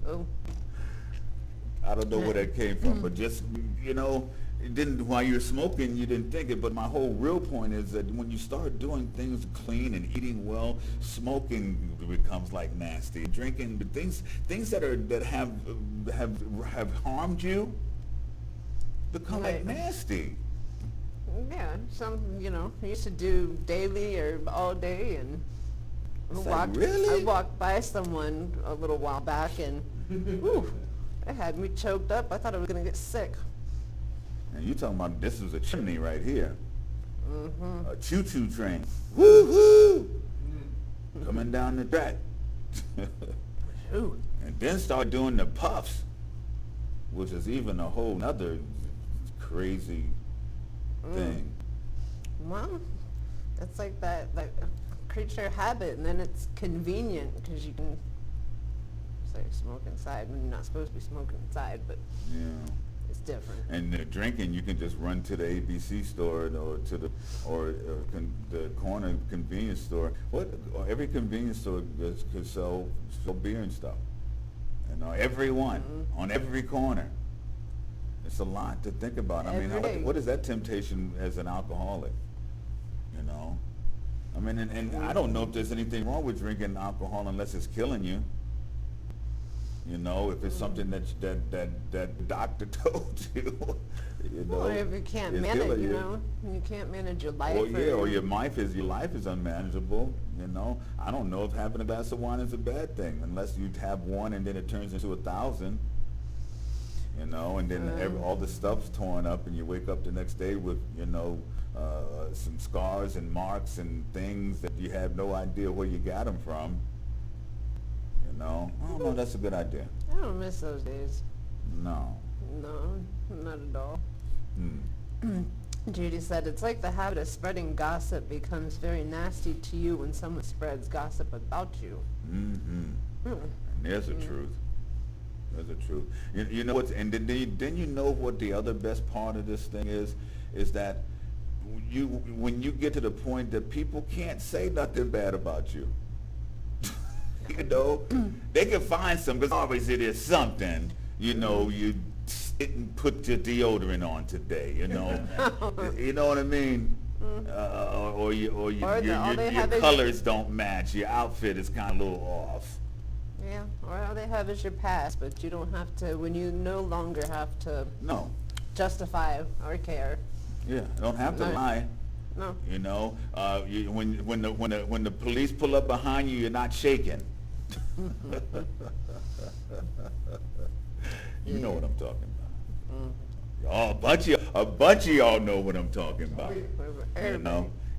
Oh. I don't know where that came from, but just, it didn't, while you're smoking, you didn't think it, but my whole real point is that when you start doing things clean and eating well, smoking becomes like nasty. Drinking, the things that have harmed you become like Right. nasty. Yeah, I used to do daily or all day, and It's like, really? I walked by someone a little while back, and whew, it had me choked up. I thought I was going to get sick. And you talking about this is a chimney right here. Mm-hmm. A choo-choo train. Woo-hoo! Coming down the track. Ooh. And then start doing the puffs, which is even a whole nother crazy thing. Well, it's like that, like creature habit, and then it's convenient because you can say smoke inside when you're not supposed to be smoking inside, but Yeah. it's different. And drinking, you can just run to the ABC store or to the the corner convenience store. Every convenience store could sell beer and stuff. Every one on every corner. It's a lot to think about. I mean, Every day. what is that temptation as an alcoholic? I mean, and I don't know if there's anything wrong with drinking alcohol unless it's killing you. If it's something that the doctor told you, Or if you can't it's manage, killing you can't manage your life. Or your life is unmanageable. I don't know if having a glass of wine is a bad thing unless you have one and then it turns into 1,000. And then all the stuff's torn up, and you wake up the next day with some scars and marks and things that you have no idea where you got them from. I don't know if that's a good idea. I don't miss those days. No. No, not at all. Hmm. Judy said, it's like the habit of spreading gossip becomes very nasty to you when someone spreads gossip about you. Mm-hmm. And there's the truth. There's the truth. You know what? And then you know what the other best part of this thing is that when you get to the point that people can't say nothing bad about you. They can find some, because obviously there's something, you didn't put your deodorant on today, you know what I mean? Or your colors don't match, your outfit is kind of a little off. Yeah, or all they have is your past, but you don't have to, when you no longer have to No. justify or care. Yeah, don't have to lie. No. When the police pull up behind you, you're not shaking. You know what I'm talking about. A bunch of y'all know what I'm talking about.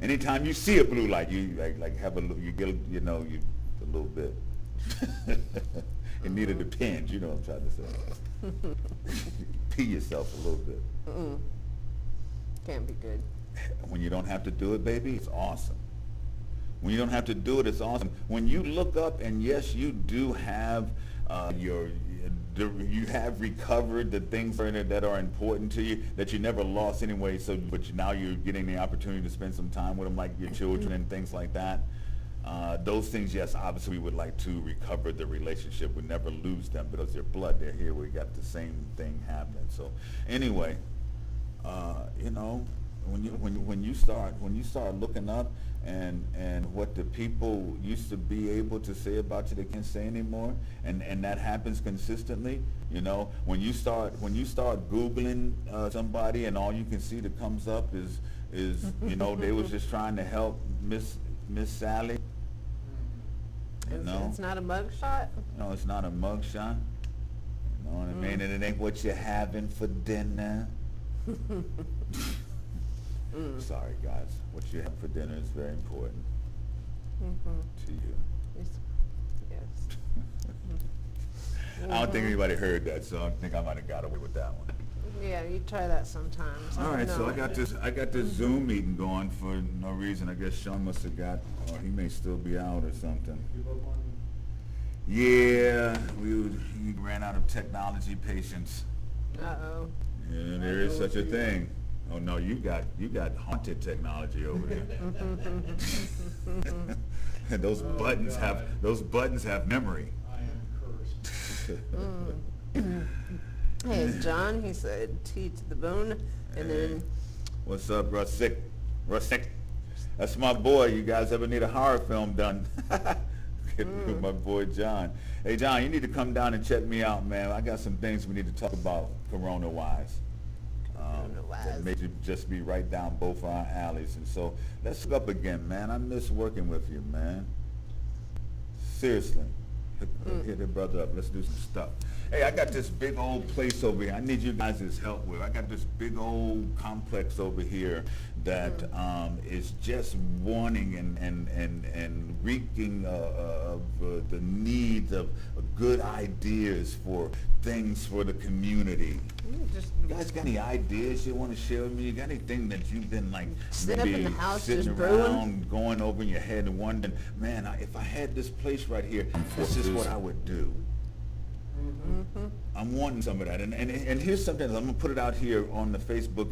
Anytime you see a blue light, you like have you get you a little bit. It needed a pinch. You know what I'm trying to say. Pee yourself a little bit. Can't be good. When you don't have to do it, baby, it's awesome. When you don't have to do it, it's awesome. When you look up and yes, you do have you have recovered the things that are important to you that you never lost anyway. But now you're getting the opportunity to spend some time with them, like your children and things like that. Those things, yes, obviously we would like to recover the relationship. We never lose them because they're blood. They're here. We got the same thing happening. So anyway, when you start looking up and what the people used to be able to say about you, they can't say anymore, and that happens consistently. When you start Googling somebody and all you can see that comes up is they was just trying to help Miss Sally. It's not a mug shot? No, it's not a mug shot. You know what I mean? And it ain't what you're having for dinner. Sorry, guys. What you have for dinner is very important to you. Yes. I don't think anybody heard that, so I think I might have got away with that one. Yeah, you try that sometimes. All right, so I got this Zoom meeting going for no reason. I guess Sean must have got, or he may still be out or something. Yeah, he ran out of technology patience. Uh-oh. Yeah, there is such a thing. Oh no, you got haunted technology over there. And those buttons have memory. I am cursed. Hey, it's John. He said tea to the bone, and then What's up, Russick? Russick. That's my boy. You guys ever need a horror film done? With my boy John. Hey John, you need to come down and check me out, man. I got some things we need to talk about Corona-wise. That may just be right down both our alleys. And so let's hook up again, man. I miss working with you, man. Seriously. Hit the brother up. Let's do some stuff. Hey, I got this big old place over here I need you guys' help with. I got this big old complex over here that is just wanting and reeking of the needs of good ideas for things for the community. You guys got any ideas you want to share with me? You got anything that you've been like Sitting up in the house sitting just around going over in your head and wondering, man, if I had this place right here, this is what I would do. I'm wanting some of that, and here's something. I'm gonna put it out here on the Facebook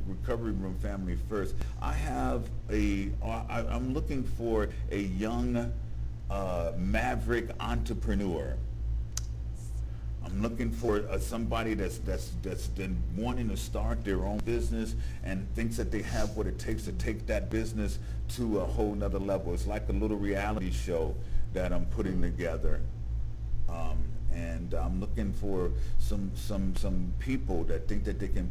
Recovery Room family first. I'm looking for a young maverick entrepreneur. I'm looking for somebody that's been wanting to start their own business and thinks that they have what it takes to take that business to a whole nother level. It's like a little reality show that I'm putting together. And I'm looking for some people that think that they can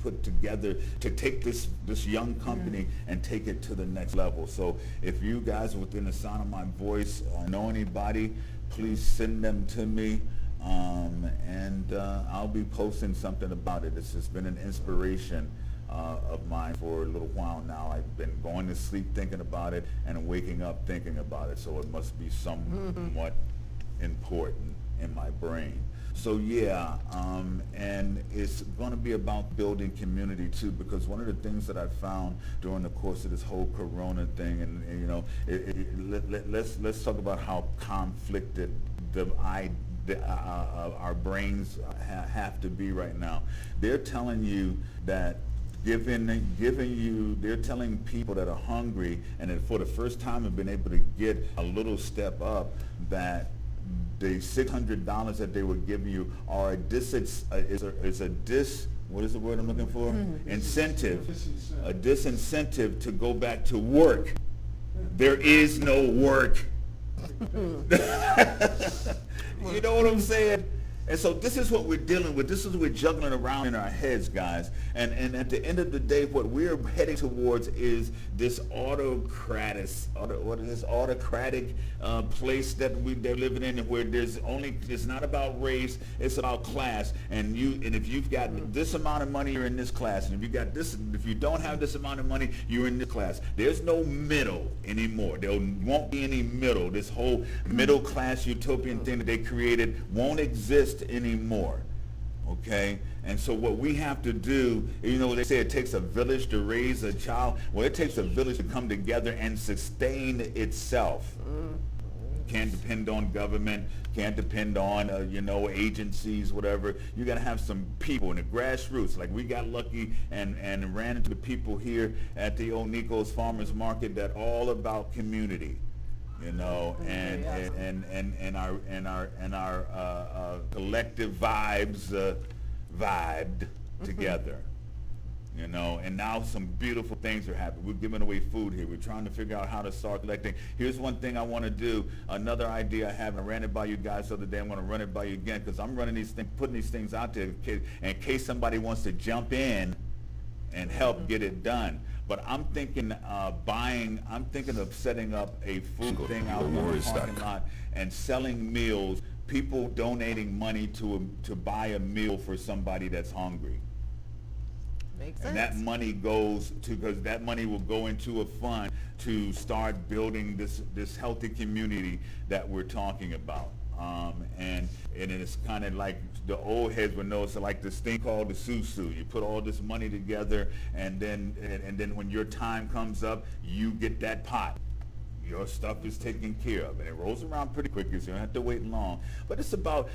put together to take this young company and take it to the next level. So if you guys within the sound of my voice know anybody, please send them to me. And I'll be posting something about it. This has been an inspiration of mine for a little while now. I've been going to sleep thinking about it and waking up thinking about it, so it must be somewhat important in my brain. So yeah, and it's going to be about building community too, because one of the things that I found during the course of this whole Corona thing, and you know, let's talk about how conflicted our brains have to be right now. They're telling you that they're telling people that are hungry and that for the first time have been able to get a little step up, that the $600 that they were giving you are what is the word I'm looking for? Incentive. A disincentive to go back to work. There is no work. You know what I'm saying? And so this is what we're dealing with. This is what we're juggling around in our heads, guys. And at the end of the day, what we're heading towards is this autocratic place that they're living in, where it's not about race, it's about class. And if you've got this amount of money, you're in this class. And if you don't have this amount of money, you're in this class. There's no middle anymore. There won't be any middle. This whole middle class utopian thing that they created won't exist anymore. Okay? And so what we have to do, you know, they say it takes a village to raise a child. Well, it takes a village to come together and sustain itself. Can't depend on government, can't depend on, agencies, whatever. You got to have some people in the grassroots. Like we got lucky and ran into the people here at the old Nico's Farmers Market that all about community. And our collective vibes vibed together. And now some beautiful things are happening. We're giving away food here. We're trying to figure out how to start collecting. Here's one thing I want to do. Another idea I have, and I ran it by you guys the other day. I'm going to run it by you again, because I'm running these things, putting these things out there in case somebody wants to jump in and help get it done. But I'm thinking of setting up a food thing out in the parking lot and selling meals, people donating money to buy a meal for somebody that's hungry. Makes sense. And that money because that money will go into a fund to start building this healthy community that we're talking about. And it's kind of like the old heads would know. It's like this thing called the susu. You put all this money together, and then when your time comes up, you get that pot. Your stuff is taken care of, and it rolls around pretty quickly, so you don't have to wait long. But it's about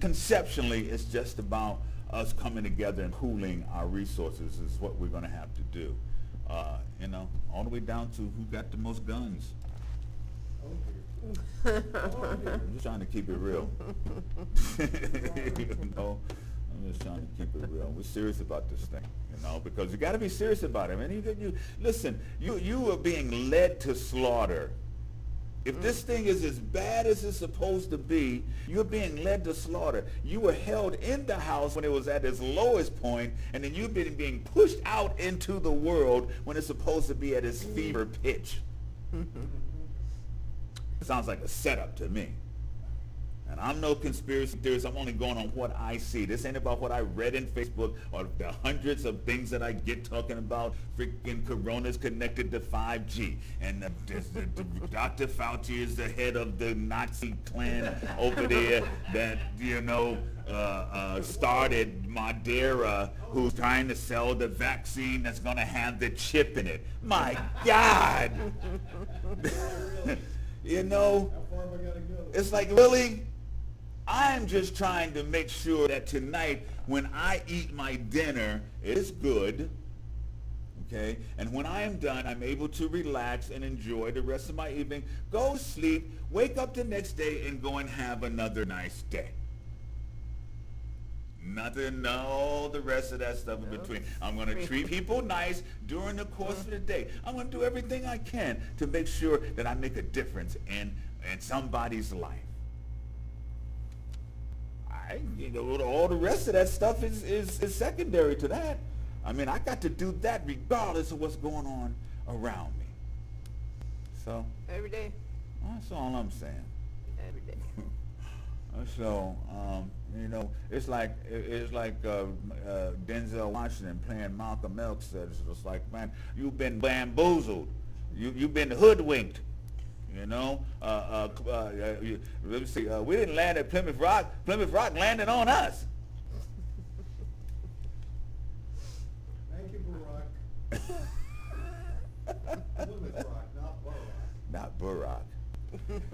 conceptually, it's just about us coming together and pooling our resources is what we're going to have to do. All the way down to who got the most guns. I'm just trying to keep it real. You know, I'm just trying to keep it real. We're serious about this thing, you know, because you got to be serious about it. I mean, listen, you are being led to slaughter. If this thing is as bad as it's supposed to be, you're being led to slaughter. You were held in the house when it was at its lowest point, and then you've been being pushed out into the world when it's supposed to be at its fever pitch. Sounds like a setup to me. And I'm no conspiracy theorist. I'm only going on what I see. This ain't about what I read in Facebook or the hundreds of things that I get talking about. Freaking Corona's connected to 5G. And Dr. Fauci is the head of the Nazi clan over there that, you know, started Moderna, who's trying to sell the vaccine that's going to have the chip in it. My God! You know, it's like, really? I'm just trying to make sure that tonight when I eat my dinner, it is good, okay? And when I am done, I'm able to relax and enjoy the rest of my evening, go to sleep, wake up the next day, and go and have another nice day. Nothing, no, the rest of that stuff in between. I'm going to treat people nice during the course of the day. I'm going to do everything I can to make sure that I make a difference in somebody's life. You know, all the rest of that stuff is secondary to that. I mean, I got to do that regardless of what's going on around me. So Every day. that's all I'm saying. Every day. So, you know, it's like Denzel Washington playing Malcolm X said. It's like, man, you've been bamboozled. You've been hoodwinked. You know, let me see. We didn't land at Plymouth Rock. Plymouth Rock landed on us. Thank you, Barack. Plymouth Rock, not Barack. Not Barack.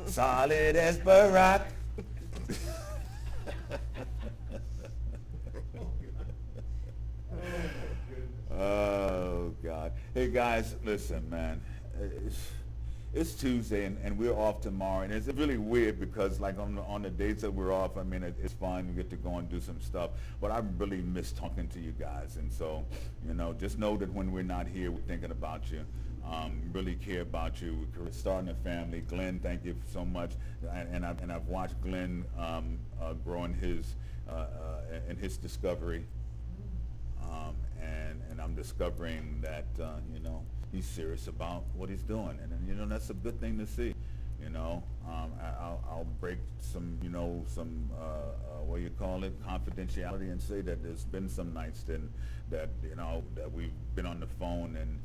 Solid as Barack. Oh God! Hey guys, listen, man. It's Tuesday and we're off tomorrow, and it's really weird because like on the days that we're off, I mean it's fun. We get to go and do some stuff, but I really miss talking to you guys, and so you know, just know that when we're not here, we're thinking about you. Really care about you. We're starting a family. Glenn, thank you so much, and I've watched Glenn grow in his discovery, and I'm discovering that you know, he's serious about what he's doing, and you know, that's a good thing to see. You know, I'll break some, you know, some what do you call it, confidentiality, and say that there's been some nights that you know, that we've been on the phone and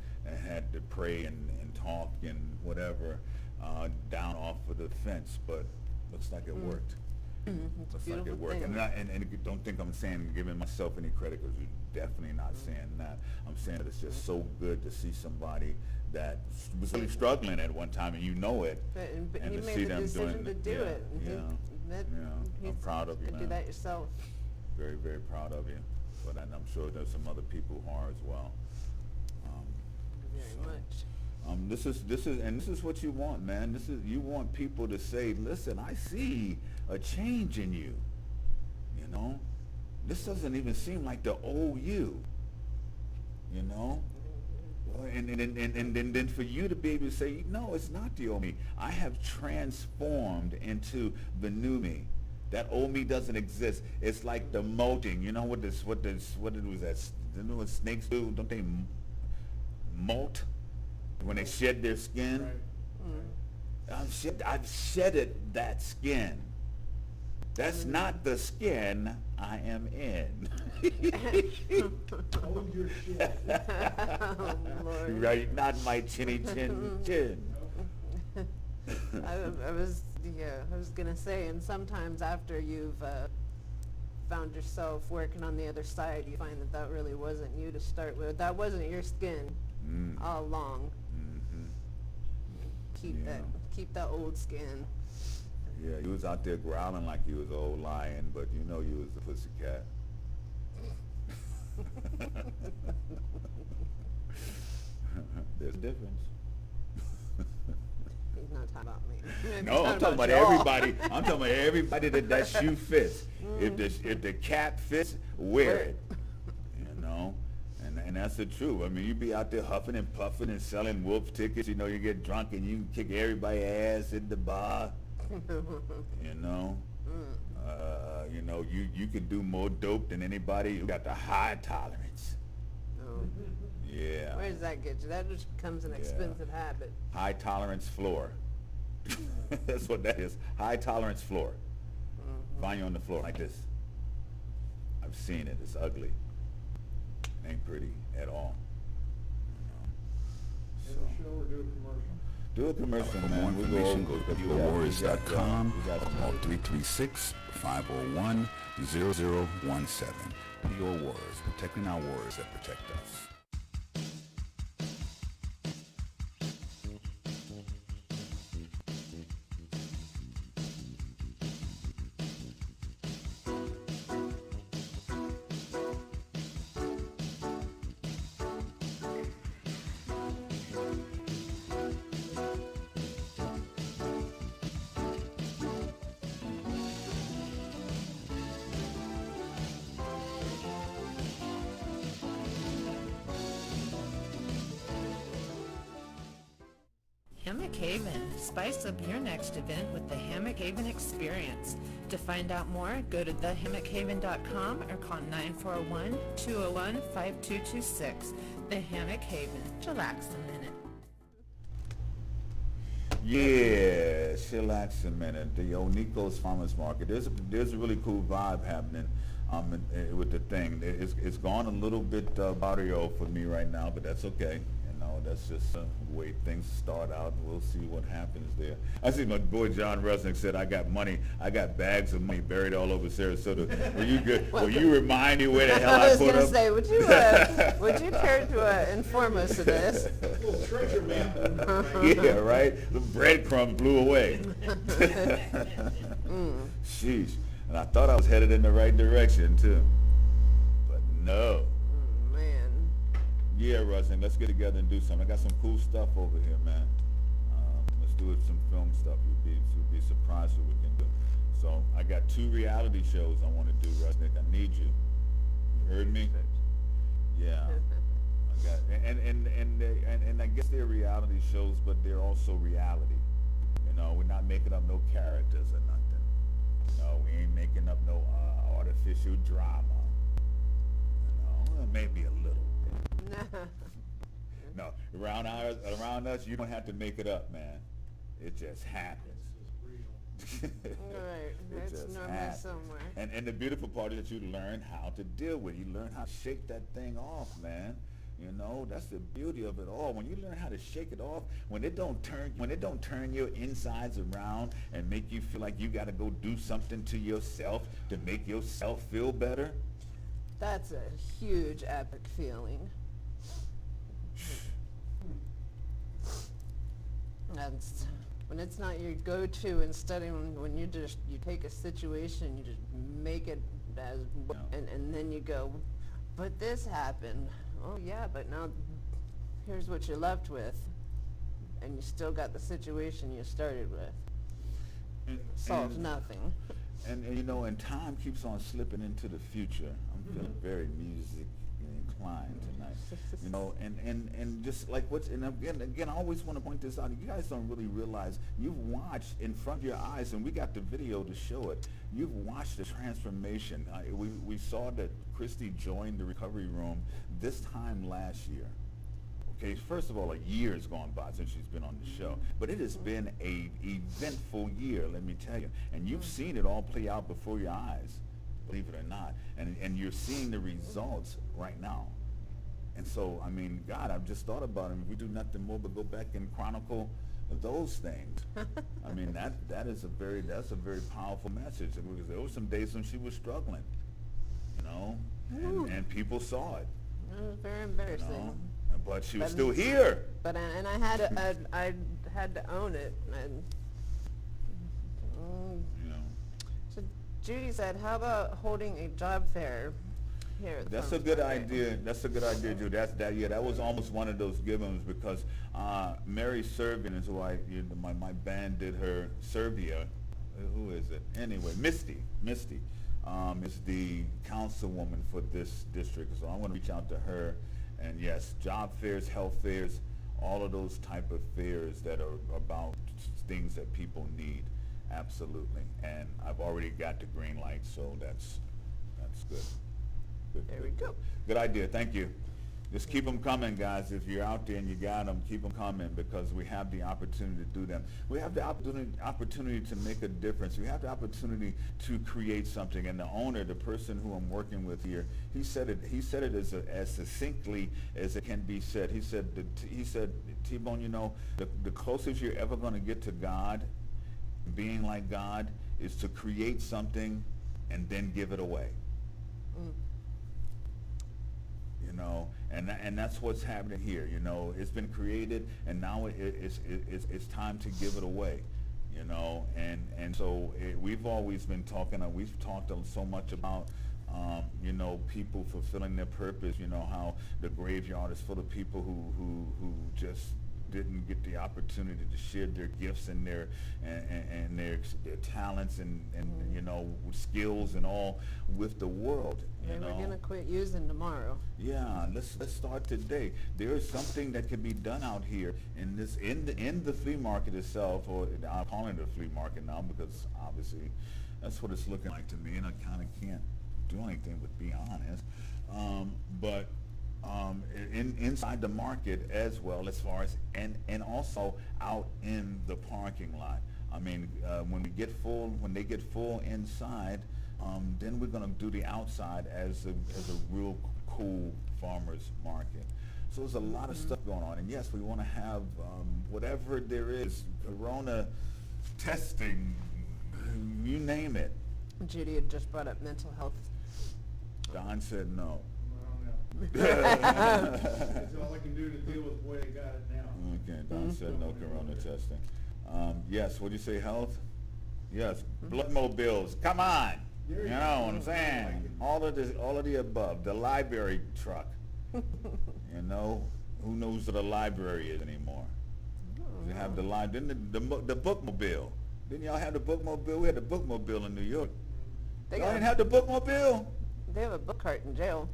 had to pray and talk and whatever down off of the fence, but looks like it worked. Looks like it worked. And don't think I'm saying, giving myself any credit, because you're definitely not saying that. I'm saying that it's just so good to see somebody that was really struggling at one time, and you know it, But and he to made see the them decision doing to it. do it. I'm proud of you, To do man. that yourself. Very, very proud of you. But I'm sure there's some other people who are as well. Very much. This is what you want, man. You want people to say, listen, I see a change in you. You know, this doesn't even seem like the old you. You know, and then for you to be able to say, no, it's not the old me. I have transformed into the new me. That old me doesn't exist. It's like the molting. You know what it was that? You know what snakes do? Don't they molt when they shed their skin? Right. I've shedded that skin. That's not the skin I am in. Own your shit. Oh, Lord. Right, not my chinny chin chin. I was gonna say, and sometimes after you've found yourself working on the other side, you find that really wasn't you to start with. That wasn't your skin all along. Mm-hmm. Keep that old skin. Yeah, you was out there growling like you was an old lion, but you know you was a pussycat. There's a difference. He's not talking about me. He's No, I'm talking about you all. everybody. I'm talking about everybody that shoe fits. If the cap fits, wear it. You know, and that's the truth. I mean, you be out there huffing and puffing and selling wolf tickets. You know, you get drunk and you kick everybody's ass in the bar. You know, you know, you can do more dope than anybody. You got the high tolerance. Oh. Yeah. Where does that get you? That just becomes an expensive habit. High tolerance floor. That's what that is. High tolerance floor. Find you on the floor like this. I've seen it. It's ugly. Ain't pretty at all. End the show or do a commercial? Do a commercial, For man. more We'll information, over go to it. POWarriors.com We got or call 336-501-0017. PO Warriors, protecting our warriors that protect us. Hammock Haven. Spice up your next event with the Hammock Haven experience. To find out more, go to thehammockhaven.com or call 941-201-5226. The Hammock Haven. Chillax a minute. Yeah, chillax a minute. The old Nico's Farmers Market. There's a really cool vibe happening with the thing. It's gone a little bit barrio for me right now, but that's okay. You know, that's just the way things start out. We'll see what happens there. I see my boy John Resnick said, I got money. I got bags of money buried all over Sarasota. Will you remind me where the hell I was put going to them? say, would you care to inform us of this? Little treasure map. Yeah, right? The breadcrumbs blew away. Sheesh. And I thought I was headed in the right direction, too. But no. Man. Yeah, Rustin, let's get together and do something. I got some cool stuff over here, man. Let's do some film stuff. You'd be surprised what we can do. So I got 2 reality shows I want to do, Rusnick. I need you. You heard me? Yeah. I got and I guess they're reality shows, but they're also reality. You know, we're not making up no characters or nothing. No, we ain't making up no artificial drama. You know, well, maybe a little. No, around us, you don't have to make it up, man. It just happens. Right. It It's just normally happens. somewhere. And the beautiful part is that you learn how to deal with it. You learn how to shake that thing off, man. You know, that's the beauty of it all. When you learn how to shake it off, when it don't turn your insides around and make you feel like you got to go do something to yourself to make yourself feel better. That's a huge epic feeling. That's when it's not your go-to. Instead of when you take a situation, you just make it as, and then you go, but this happened. Oh yeah, but now here's what you're left with, and you still got the situation you started with. Solves nothing. And you know, and time keeps on slipping into the future. I'm feeling very music inclined tonight. You know, and just like and again, I always want to point this out. You guys don't really realize you've watched in front of your eyes, and we got the video to show it. You've watched the transformation. We saw that Christy joined the Recovery Room this time last year. Okay, first of all, a year has gone by since she's been on the show, but it has been a eventful year, let me tell you. And you've seen it all play out before your eyes, believe it or not. And you're seeing the results right now. And so, I mean, God, I've just thought about it. If we do nothing more but go back and chronicle those things, I mean, that's a very powerful message. Because there were some days when she was struggling, you know, and people saw it. It was very embarrassing. You know? But she was still here. But I had to, I had to own it. And You know. so Judy said, "How about holding a job fair?" here at the That's a farmer's good market. idea. That's a good idea, Drew. That was almost one of those given because Mary Serbian is who my band did her Serbia. Who is it? Anyway, Misty is the councilwoman for this district. So I'm going to reach out to her, and yes, job fairs, health fairs, all of those type of fairs that are about things that people need. Absolutely. And I've already got the green light, so that's good. There we go. Good idea. Thank you. Just keep them coming, guys. If you're out there and you got them, keep them coming because we have the opportunity to do them. We have the opportunity to make a difference. We have the opportunity to create something. And the owner, the person who I'm working with here, he said it as succinctly as it can be said. He said, T-Bone, you know, the closest you're ever going to get to God, being like God, is to create something and then give it away. You know, and that's what's happening here. You know, it's been created, and now it's time to give it away. You know, and so we've always been talking. We've talked so much about you know, people fulfilling their purpose. You know how the graveyard is full of people who just didn't get the opportunity to share their gifts and their talents and you know, skills and all with the world. They were gonna quit using tomorrow. Yeah, let's start today. There is something that can be done out here in the flea market itself, or I'm calling it a flea market now because obviously that's what it's looking like to me, and I kind of can't do anything but be honest. But inside the market as well, as far as and also out in the parking lot. I mean, when they get full inside, then we're going to do the outside as a real cool farmers market. So there's a lot of stuff going on, and yes, we want to have whatever there is, corona testing, you name it. Judy had just brought up mental health. Don said no. That's all I can do to deal with the way they got it now. Okay, Don said no corona testing. Yes, what do you say, health? Yes, blood mobiles, come on. You know what I'm saying? All of the above. The library truck. You know, who knows what a library is anymore? You have the bookmobile. Didn't y'all have the bookmobile? We had the bookmobile in New York. Y'all didn't have the bookmobile? They have a book cart in jail.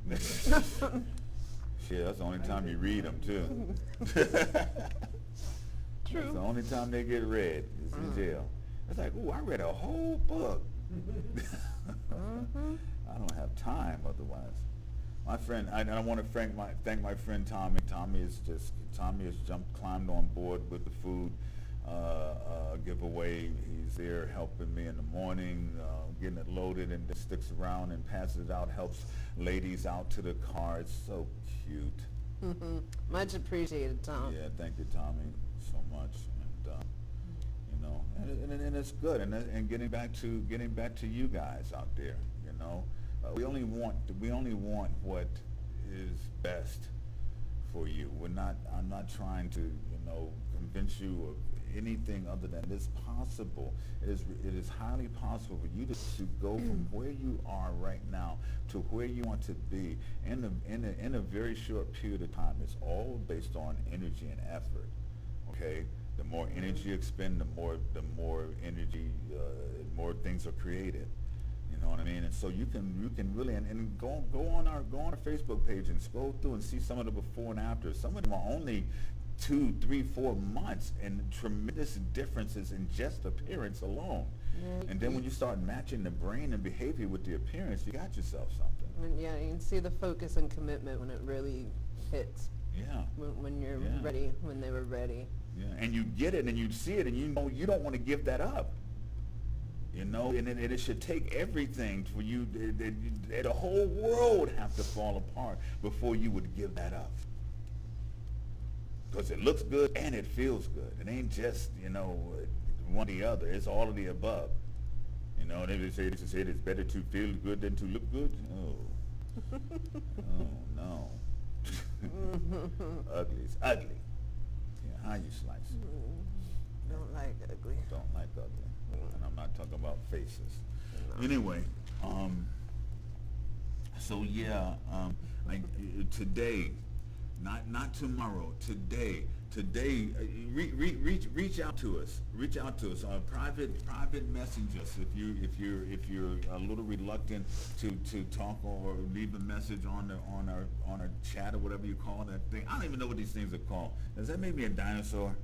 Shit, that's the only time you read them too. True. That's the only time they get read is in jail. It's like, ooh, I read a whole book. I don't have time otherwise. My friend, I want to thank my friend Tommy. Tommy has climbed on board with the food giveaway. He's there helping me in the morning, getting it loaded, and just sticks around and passes it out, helps ladies out to the car. It's so cute. Much appreciated, Tom. Yeah, thank you, Tommy, so much. And you know, and it's good. And getting back to you guys out there, you know, we only want what is best for you. I'm not trying to, you know, convince you of anything other than it's possible. It is highly possible for you to go from where you are right now to where you want to be in a very short period of time. It's all based on energy and effort. Okay, the more energy you expend, the more energy, more things are created. You know what I mean? And so you can really and go on our Facebook page and scroll through and see some of the before and after. Some of them are only 2, 3, 4 months, and tremendous differences in just appearance alone. Yeah, and then when you start matching the brain and behavior with the appearance, you got yourself something. And yeah, you can see the focus and commitment when it really hits. Yeah. When you're ready, when they were ready. Yeah, and you get it and you see it and you know you don't want to give that up. You know, and it should take everything for you. The whole world have to fall apart before you would give that up. Because it looks good and it feels good. It ain't just, you know, one or the other. It's all of the above. You know, and they say it's better to feel good than to look good. Oh, oh no. Ugly is ugly. Yeah, how you slice it? Don't like ugly. Don't like ugly. And I'm not talking about faces. No. Anyway, So yeah, today, not tomorrow. Today, reach out to us. Reach out to us. Private message us if you're a little reluctant to talk or leave a message on our chat or whatever you call that thing. I don't even know what these things are called. Does that make me a dinosaur?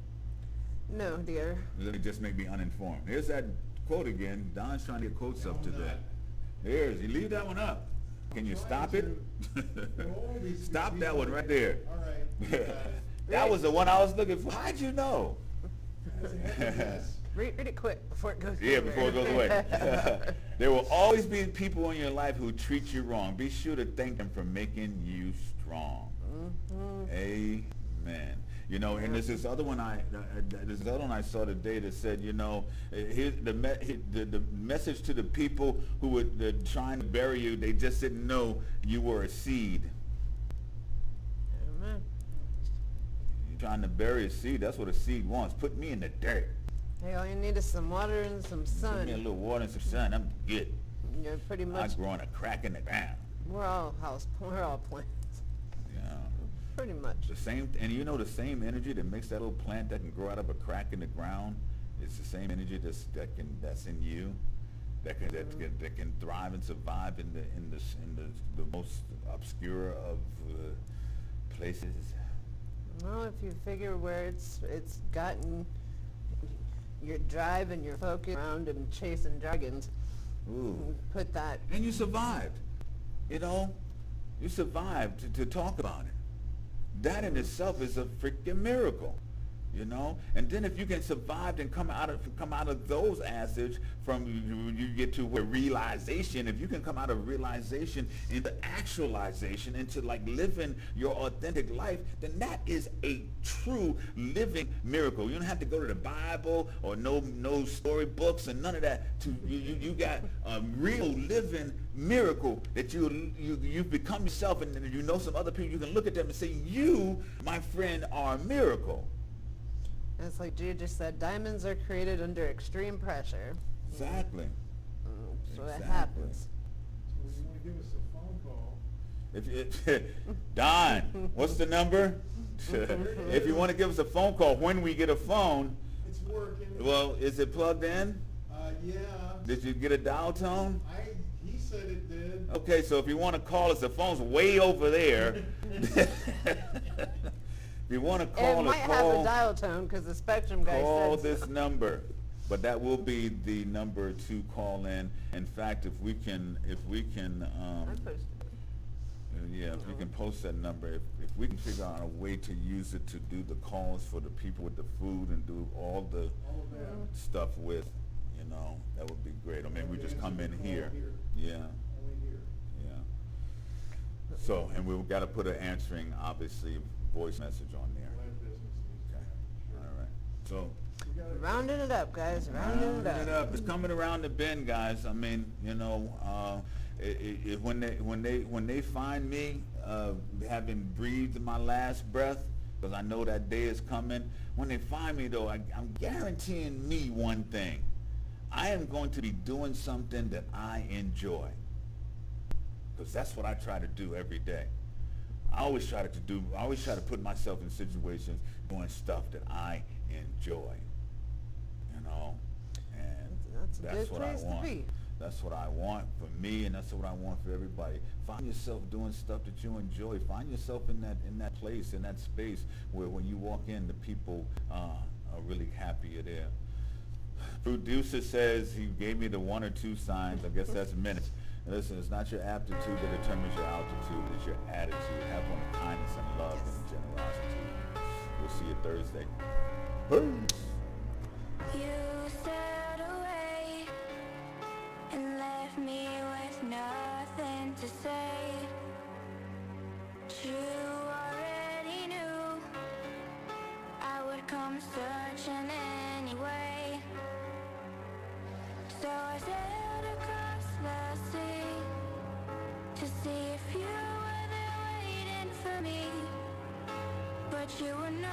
No, dear. Does it just make me uninformed? Here's that quote again. Don's trying to get quotes up today. Here's, you leave that one up. Can you stop it? Stop that one right there. All right. That was the one I was looking for. How'd you know? Read it quick before it goes Yeah, anywhere. before it goes away. There will always be people in your life who treat you wrong. Be sure to thank them for making you strong. Amen. You know, and there's this other one I saw today that said, you know, here's the message to the people who were trying to bury you. They just didn't know you were a seed. Amen. You're trying to bury a seed. That's what a seed wants. Put me in the dirt. Hey, all you need is some water and some Give sun. me a little water and some sun. I'm good. You're pretty I much, grow in a crack in the ground. we're all plants. Yeah. Pretty much. The same, and you know the same energy that makes that little plant that can grow out of a crack in the ground, it's the same energy that's in you, that can thrive and survive in the most obscure of places. Well, if you figure where it's gotten your drive and your focus around and chasing dragons, Ooh. put that. And you survived. You know, you survived to talk about it. That in itself is a freaking miracle, you know. And then if you can survive and come out of those acids, from you get to where realization. If you can come out of realization into actualization, into like living your authentic life, then that is a true living miracle. You don't have to go to the Bible or no storybooks and none of that. You got a real living miracle that you've become yourself, and you know some other people. You can look at them and say, "You, my friend, are a miracle." And it's like Gia just said, diamonds are created under extreme pressure. Exactly. So Exactly. it happens. So you want to give us a phone call? Don, what's the number? If you want to give us a phone call, when we get a phone, It's working. well, is it plugged in? Yeah. Did you get a dial tone? He said it did. Okay, so if you want to call us, the phone's way over there. If you want to It call might have a call, dial tone because the Spectrum guy call said this number. But that will be the number to call in. In fact, if we can, I posted it. yeah, if we can post that number, if we can figure out a way to use it to do the calls for the people with the food and do all the All of that. stuff with, you know, that would be great. Or maybe we just come in Call here. here. Yeah, Only here. yeah. So, and we've got to put an answering, obviously, voice message on there. Land business needs to Okay. happen. All right. So, We got it. Rounding it up, guys. Rounding it rounding up. It's coming around the bend, guys. I mean, you know, when they find me having breathed my last breath, because I know that day is coming. When they find me, though, I'm guaranteeing me one thing: I am going to be doing something that I enjoy, because that's what I try to do every day. I always try to put myself in situations doing stuff that I enjoy. You know, and That's a good what I place to want. be. That's what I want for me, and that's what I want for everybody. Find yourself doing stuff that you enjoy. Find yourself in that place, in that space where when you walk in, the people are really happy you're there. Producer says he gave me the 1 or 2 signs. I guess that's minutes. Listen, it's not your aptitude that determines your altitude. It's your attitude. Have one of kindness and love and generosity. We'll see you Thursday. Peace. You sailed away and left me with nothing to say. But you already knew I would come searching anyway. So I sailed across the sea to see if you were there waiting for me. But you were not.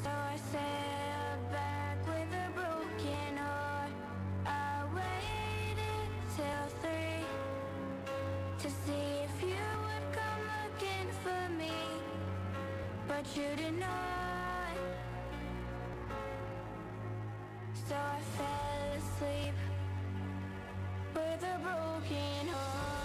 So I sailed back with a broken heart. I waited till you did not. So I fell asleep with a broken heart.